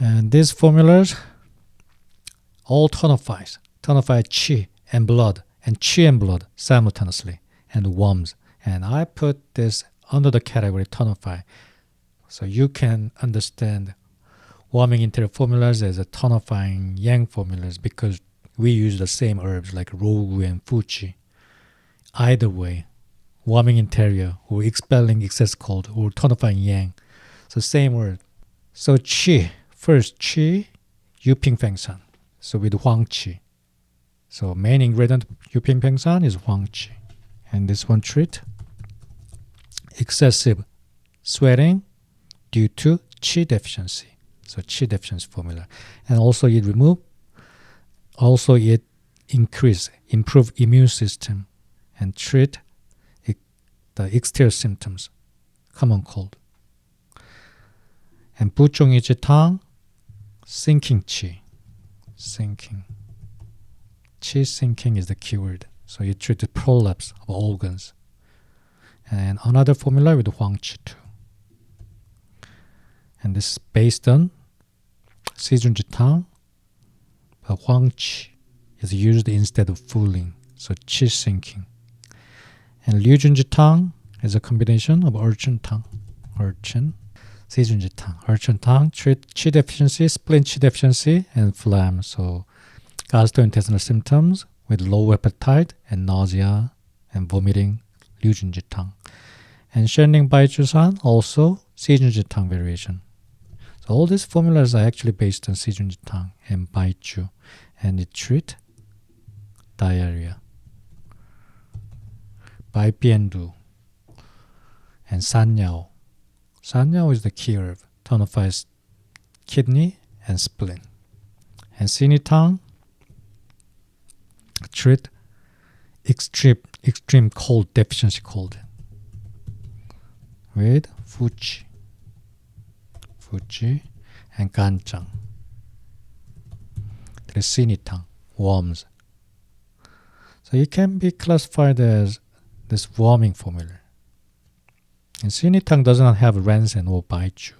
And these formulas all tonify qi and blood, and qi and blood simultaneously, and warms. And I put this under the category tonify, so you can understand warming interior formulas as a tonifying yang formulas, because we use the same herbs like rogu and fuchi. Either way, warming interior or expelling excess cold or tonifying yang, so same word. So qi, first qi, yuping feng san, so with huang qi. So main ingredient yuping feng san is huang qi. And this one treat excessive sweating due to qi deficiency. So qi deficiency formula. And also it improve immune system and treat the exterior symptoms, common cold. And buchong yi tang, sinking qi. Sinking. Qi sinking is the keyword. So you treat the prolapse of organs. And another formula with huang qi too. And this is based on Sijun Jitang, but huang qi is used instead of fooling, so qi sinking. And Liu Jun Jitang is a combination of urchin tang, Sijun Jitang. Urchin tang treat qi deficiency, spleen qi deficiency, and phlegm, so gastrointestinal symptoms with low appetite and nausea and vomiting, Liu Jun Jitang. And Shenning Bai Jusan, also Sijun Jitang variation. So all these formulas are actually based on Sijun Jitang and Baichu, and it treat diarrhea. Bai Biandu and Sanyao. Sanyao is the key herb, tonifies kidney and spleen. And Sinitang treat extreme cold, deficiency cold with Fuchi and Ganchang. There is Sinitang, warms. So it can be classified as this warming formula. And Sinitang does not have Rensen or Baichu.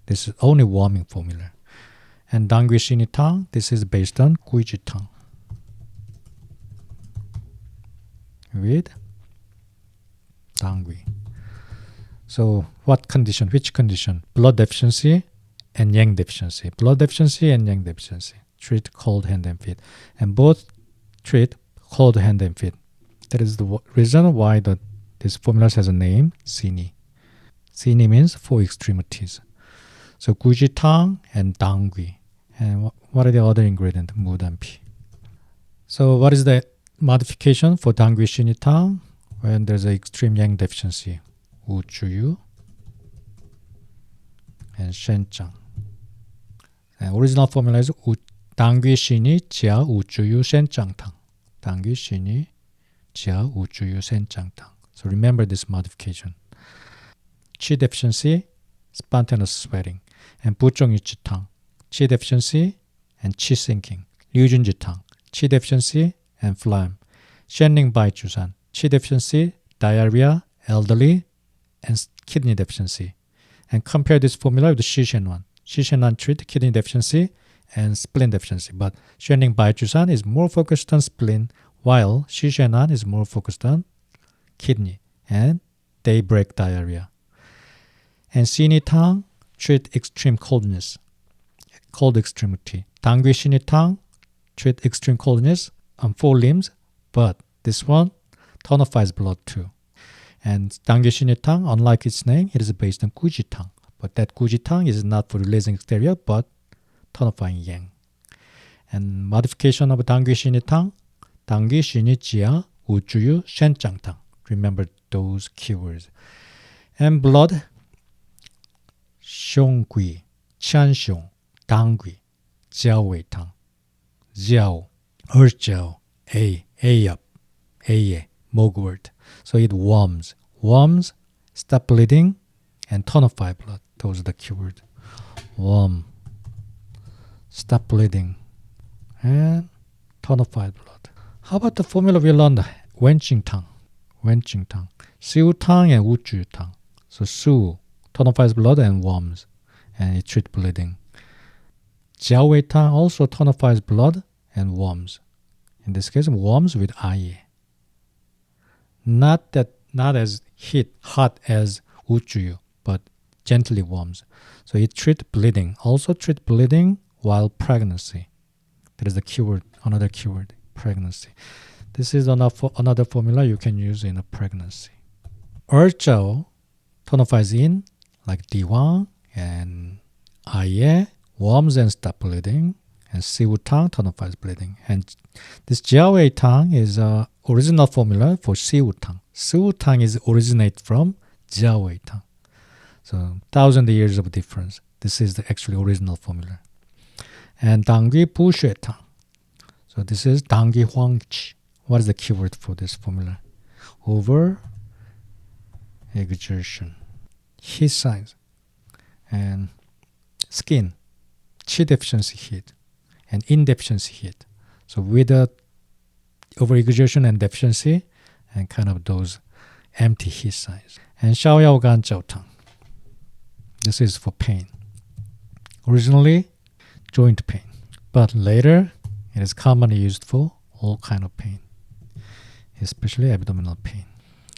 This is only warming formula. And Dangui Sinitang, this is based on Guijitang with Dangui. So what condition? Which condition? Blood deficiency and yang deficiency. Blood deficiency and yang deficiency. Treat cold hand and feet. And both treat cold hand and feet. That is the reason why this formula has a name, Sini. Sini means four extremities. So Gujitang and Dangui. And what are the other ingredients? Mudampi. So what is the modification for Dangui Shinitang when there's an extreme yang deficiency? Uchuyu and Shenchang. And original formula is Dangui Shini Jia Uchuyu Shenchang Tang. Dangui Shini Jia Uchuyu Shenchang Tang. So remember this modification. Qi deficiency, spontaneous sweating. And Buchong Yichitang, Qi deficiency and Qi sinking. Liujun Jitang, Qi deficiency and phlegm. Shenning Bai Jusan, Qi deficiency, diarrhea, elderly, and kidney deficiency. And compare this formula with the Shishenwan. Shishenwan treat kidney deficiency and spleen deficiency. But Shenning Bai Jusan is more focused on spleen, while Shishenwan is more focused on kidney and daybreak diarrhea. And Sinitang treat extreme coldness, cold extremity. Dangui Sinitang treat extreme coldness on four limbs, but this one tonifies blood too. And Dangui Sinitang, unlike its name, it is based on Gujitang. But that Gujitang is not for releasing exterior, but tonifying yang. And modification of Dangui Sinitang, Dangui Sinijia Ujuyu Shenchangtang. Remember those keywords. And blood, Xiongui, Qianxiong, Dangui, Jiao Wei Tang, Jiao, Jiao, Up, Mogwort. So it warms, stop bleeding, and tonify blood. Those are the keywords. Warm, stop bleeding, and tonify blood. How about the formula we learned? Wenqing Tang. Siu Tang and Wuju Tang. So Su tonifies blood and warms, and it treats bleeding. jiaowei tang also tonifies blood and warms. In this case, warms with aye. Not as hot as ujuyu, but gently warms. So it treats bleeding. Also treat bleeding while pregnancy. That is the keyword, another keyword, pregnancy. This is another formula you can use in a pregnancy. Erjiao tonifies in like Diwan and Aye, warms and stop bleeding, and Siwu Tang tonifies bleeding. And this Jiaowei Tang is a original formula for Siwu Tang. Siwu Tang is originate from Jiaowei Tang. So 1,000 years of difference. This is the actually original formula. And Dangui Bushui Tang. So this is Dangui Huangqi. What is the keyword for this formula? Over exertion, heat signs, and skin, qi deficiency heat, and indeficiency heat. So with the overexertion and deficiency, and kind of those empty heat signs. And Xiaoyao Gan Zhao Tang. This is for pain. Originally, joint pain, but later it is commonly used for all kind of pain, especially abdominal pain.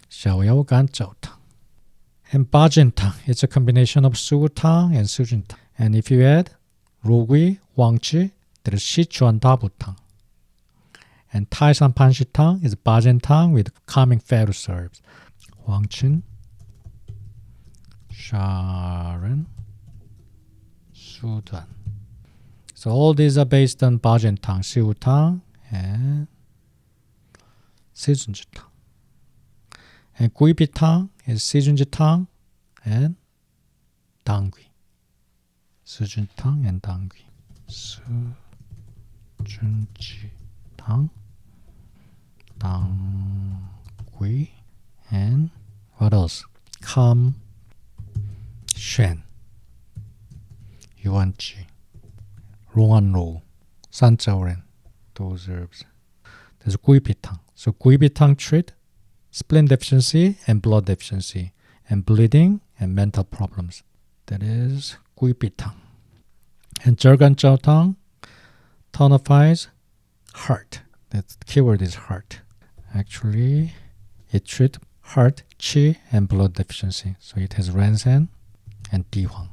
Xiaoyao Gan Zhao Tang. And Bajin Tang, it's a combination of Suwu Tang and Sujin Tang. And if you add Rogui, Wangqi, there is Sichuan Dabu Tang. And Taisan Panshi Tang is Bajin Tang with calming ferrous herbs. Wangqin, Sharon, Sudan. So all these are based on Bajin Tang, Siwu Tang, and Sijunji Tang. And Guibi Tang is Sijunji Tang and Dangui. Sijunji Tang and Dangui. Sijunji Tang, Dangui, and what else? Kam, Shen, Yuanqi, Ronganro, Sanchaoren, those herbs. There's Guibi Tang. So Guibi Tang treat spleen deficiency and blood deficiency, and bleeding and mental problems. That is Guibi Tang. And Jergan Zhao Tang tonifies heart. That keyword is heart. Actually, it treats heart, qi, and blood deficiency. So it has Rensen and Dihuang.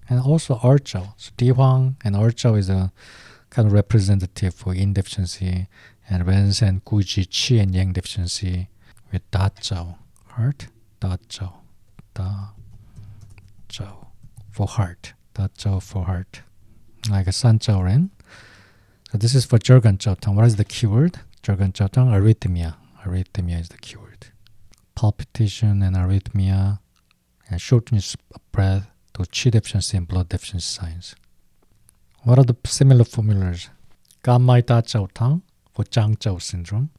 And also Erjiao. So Dihuang and Erjiao is a kind of representative for yin deficiency, and Rensen, Guji, qi, and yang deficiency with Da Zhao, heart, Da Zhao, Da Zhao for heart, Da Zhao for heart, like a San Zhao Ren. So this is for Jergan Zhao Tang. What is the keyword? Jergan Zhao Tang, arrhythmia. Arrhythmia is the keyword. Palpitation and arrhythmia and shortness of breath, those qi deficiency and blood deficiency signs. What are the similar formulas? Gammai Da Zhao Tang for Zhang Zhao syndrome,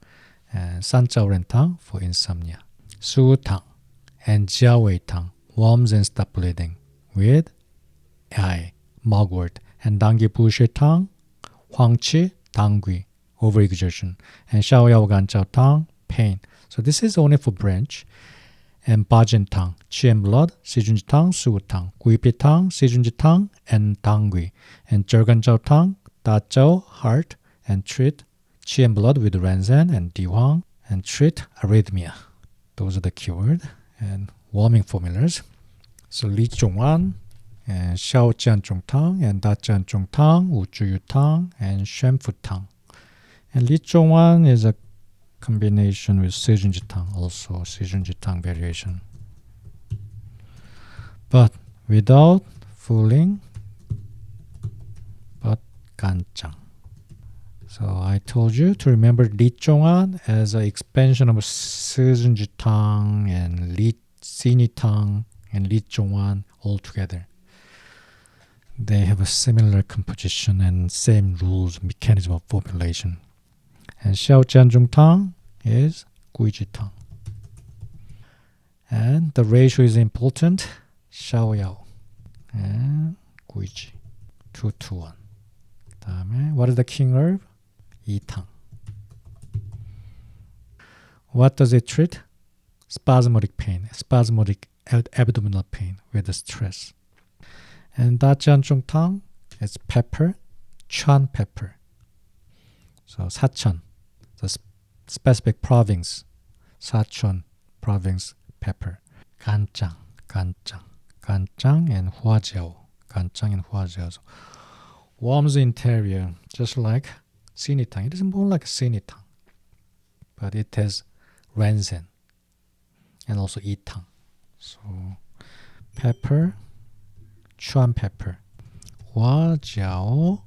and San Zhao Ren Tang for insomnia. Su Tang and Jiaowei Tang warms and stop bleeding with Ai, mugwort, and Dangui Bushui Tang, Huangqi, Dangui, overexertion, and Xiaoyao Gan Zhao Tang, pain. So this is only for branch. And Bajin Tang, Qi and blood, Sijunji Tang, Suwu Tang, Guibi Tang, Sijunji Tang, and Dangui, and Jergan Zhao Tang, Da Zhao, heart, and treat qi and blood with Renzen and Dihuang, and treat arrhythmia. Those are the keyword and warming formulas. So Li Zhongwan, and Xiao Jian Zhong Tang, and Da Jian Zhong Tang, Wu Zhu Yu Tang, and Shen Fu Tang. And Li Zhongwan is a combination with Sijunji Tang, also Sijunji Tang variation. But without fooling, but Ganchang. So I told you to remember Li Zhong'an as an expansion of Sijunji Tang and Li Sini Tang and Li Zhong'an all together. They have a similar composition and same rules, mechanism of formulation. And Xiao Jianzhong Tang is Guiji Tang. And the ratio is important. Xiao Yao and Guiji. 2 to 1. What is the king herb? Yi Tang. What does it treat? Spasmodic pain, spasmodic abdominal pain with the stress. And Da Jianzhong Tang It's pepper, Chuan pepper. So Sachon, the specific province, Sachon province pepper. Ganchang, ganchang, ganchang and huajiao, ganchang and huajiao. So warms the interior, just like sinitang. It is more like sinitang, but it has rensen and also itang. So pepper, Chuan pepper, huajiao,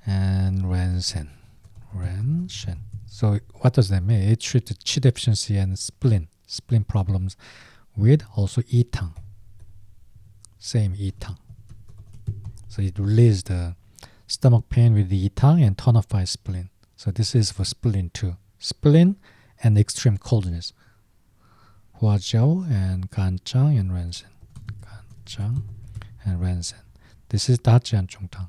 and rensen. So what does that mean? It treats qi deficiency and spleen problems with also itang. Same itang. So it releases the stomach pain with the itang and tonifies spleen. So this is for spleen too. Spleen and extreme coldness. Huajiao and ganchang and rensen. Ganchang and rensen. This is Dajian Zhongtang.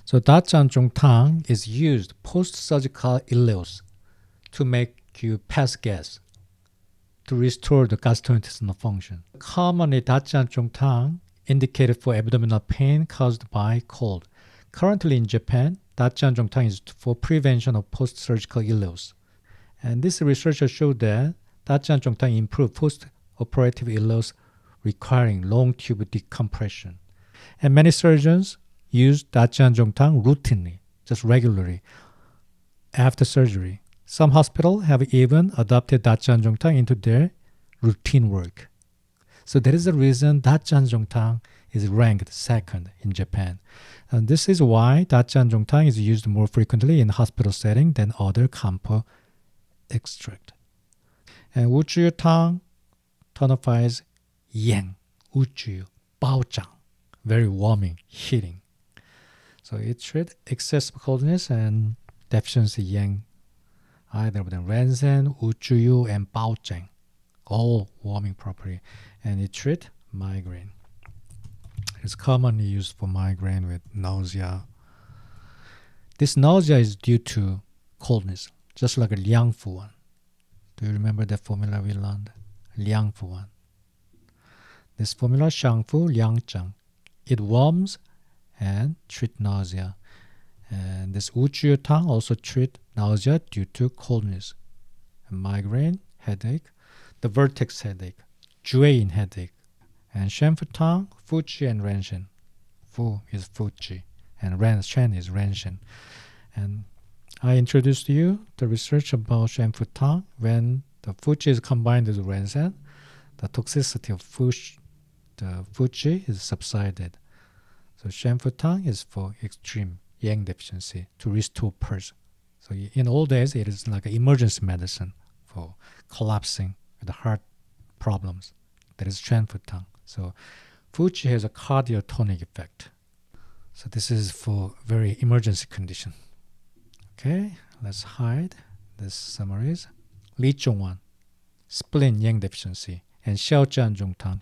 So Dajian Zhongtang is used post-surgical ileus to make you pass gas, to restore the gastrointestinal function. Commonly, Dajian Zhongtang indicated for abdominal pain caused by cold. Currently in Japan, Dajian Zhongtang is for prevention of post-surgical ileus. And this research showed that Dajian Zhongtang improved post-operative ileus requiring long tube decompression. And many surgeons use Dajian Zhongtang routinely, just regularly, after surgery. Some hospitals have even adopted Dajian Zhongtang into their routine work. So that is the reason Dajian Zhongtang is ranked second in Japan. And this is why Dajian Zhongtang is used more frequently in hospital setting than other camphor extract. And Wujuyu Tang tonifies yang, Wujuyu, baozhang, very warming, heating. So it treats excessive coldness and deficiency yang, either with rensen, Wujuyu, and baozhang, all warming property. And it treats migraine. It's commonly used for migraine with nausea. This nausea is due to coldness, just like a Liangfu one. Do you remember that formula we learned? Liangfu one. This formula, Shangfu Liangzhang, it warms and treats nausea. And this Wujuyu Tang also treats nausea due to coldness, and migraine, headache, the vertex headache, Jueyin headache, and Shenfu Tang, Fuji, and Renshen. Fu is Fuji, and Shen is Renshen. And I introduced you the research about Shenfu Tang. When the Fuji is combined with Renshen, the toxicity of the Fuji is subsided. So Shenfu Tang is for extreme yang deficiency, to restore pulse. So in old days, it is like an emergency medicine for collapsing with the heart problems. That is Shenfu Tang. So Fuji has a cardiotonic effect. So this is for very emergency condition. Okay, let's hide this summaries. Li Zhongwan, spleen yang deficiency, and Xiaojian Zhongtang,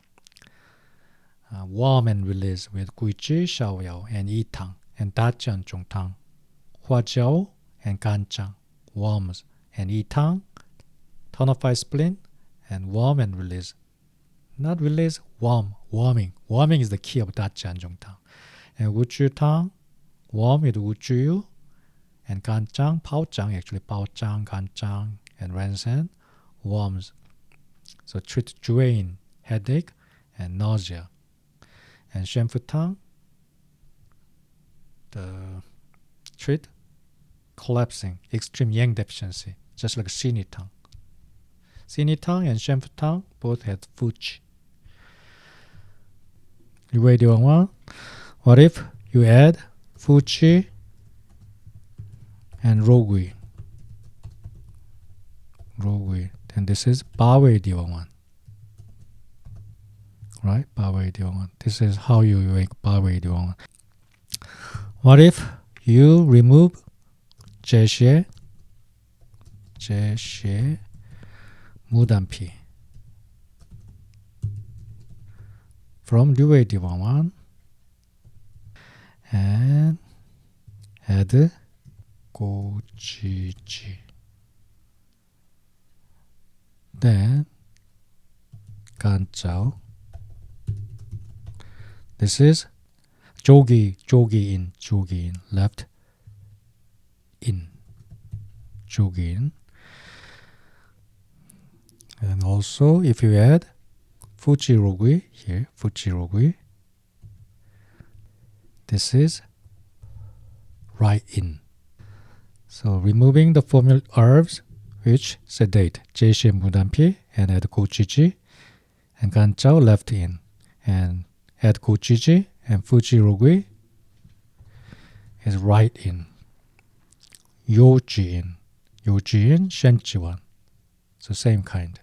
warm and release with Guizhi, Xiaoyao, and Yitang, and Dajian Zhongtang, Huajiao, and Ganchang, warms, and Yitang, tonify spleen, and warm and release. Not release, warm, warming. Warming is the key of Dajian Zhongtang. And Wujuyu Tang, warm with Wujuyu, and Ganchang, Baozhang, actually Baozhang, Ganchang, and Rensen, warms. So treat Jueyin, headache, and nausea. And Shenfu Tang, the treat collapsing, extreme yang deficiency, just like Sinitang. Sinitang and Shenfu Tang both had Fuji. What if you add Fuji and Rogui? Then this is Bawei Diwangwan. Right? Bawei Diwangwan. This is how you make Bawei Diwangwan. What if you remove Jexie, Mudanpi from Liwei Diwangwan and add Gojiji. Then Ganzhao. This is 조기 in, left in, 조기 in. And also if you add Fujirogui here, Fujirogui, this is right in. So removing the formula herbs which sedate, 제시의 무단피, and add gochiji, and ganchao left in, and add gochiji and Fujirogui is right in. Yoji in, shenjiwan. So same kind.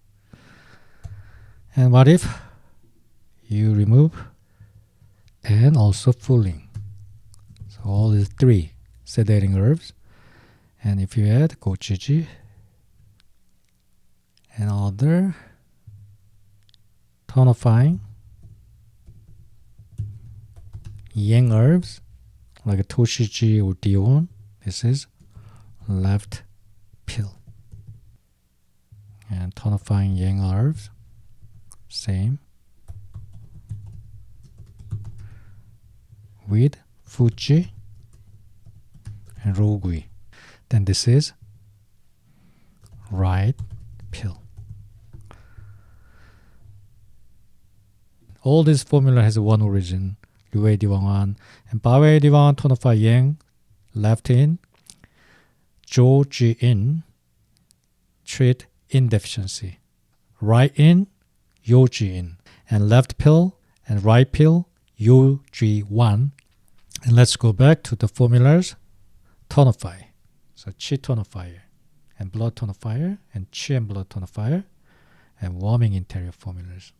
And what if you remove and also fooling? So all these three sedating herbs. And if you add gochiji and other tonifying yang herbs like toshiji or dion, this is left pill. And tonifying yang herbs, same, with Fuji and Rogui. Then this is right pill. All this formula has one origin, Liu Diwangan, and Bawe Diwangan tonify yang, left in, Zhou Ji in, treat indeficiency. Right in, Yo Ji in, and left pill and right pill, Yo Ji 1. And let's go back to the formulas. Tonify. So Qi tonifier, and blood tonifier, and Qi and blood tonifier, and warming interior formulas.